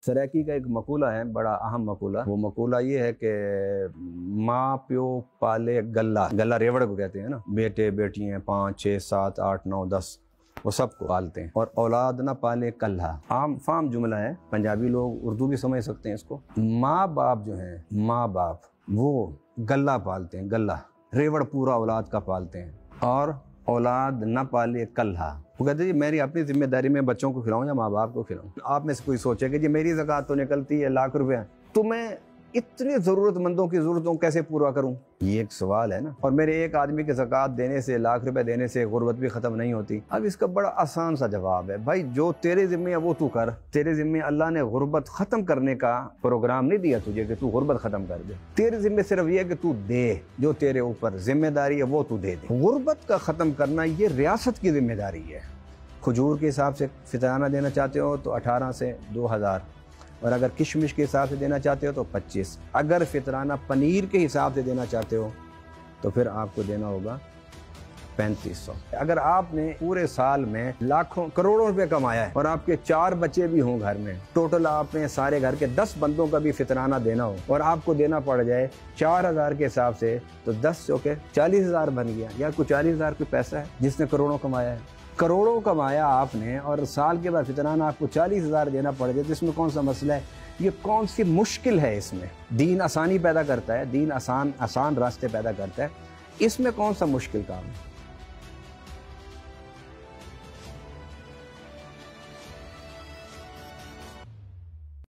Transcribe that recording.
सराइकी का एक मकूला है, बड़ा अहम मकूला। वो मकूला ये है कि माँ प्यो पाले गल्ला, गल्ला रेवड़ को कहते हैं ना, बेटे बेटियां 5 6 7 8 9 10 वो सबको पालते हैं, और औलाद ना पाले कल्हा। आम फाम जुमला है, पंजाबी लोग उर्दू भी समझ सकते हैं इसको। माँ बाप जो हैं, माँ बाप वो गल्ला पालते हैं, गल्ला रेवड़ पूरा औलाद का पालते हैं, और औलाद न पाले कल्हा। वो कहते हैं जी मेरी अपनी जिम्मेदारी में बच्चों को खिलाऊं या माँ बाप को खिलाऊं। आप में से कोई सोचे कि जी मेरी ज़कात तो निकलती है लाख रुपए, तो मैं इतने ज़रूरतमंदों की ज़रूरतों कैसे पूरा करूं? ये एक सवाल है ना। और मेरे एक आदमी की ज़कात देने से, लाख रुपए देने से गुर्बत भी ख़त्म नहीं होती। अब इसका बड़ा आसान सा जवाब है, भाई जो तेरे ज़िम्मे है वो तू कर। तेरे ज़िम्मे अल्लाह ने गुर्बत ख़त्म करने का प्रोग्राम नहीं दिया तुझे कि तू गुर्बत ख़त्म कर दे। तेरे ज़िम्मे सिर्फ ये है कि तू दे, जो तेरे ऊपर जिम्मेदारी है वो तू दे दे। गुर्बत का ख़त्म करना ये रियासत की जिम्मेदारी है। खजूर के हिसाब से फितराना देना चाहते हो तो 18 से 2000, और अगर किशमिश के हिसाब से देना चाहते हो तो 25। अगर फितराना पनीर के हिसाब से देना चाहते हो तो फिर आपको देना होगा 3500। अगर आपने पूरे साल में लाखों करोड़ों रुपए कमाया है और आपके 4 बच्चे भी हों घर में, टोटल आपने सारे घर के 10 बंदों का भी फितराना देना हो और आपको देना पड़ जाए 4000 के हिसाब से, तो 10 चौके 40,000 बन गया। या कोई 40,000 कोई पैसा है जिसने करोड़ों कमाया है? करोड़ों कमाया आपने और साल के बाद फितराना आपको 40,000 देना पड़ जाए, तो इसमें कौन सा मसला है? ये कौन सी मुश्किल है? इसमें दीन आसानी पैदा करता है, दीन आसान रास्ते पैदा करता है, इसमें कौन सा मुश्किल काम है?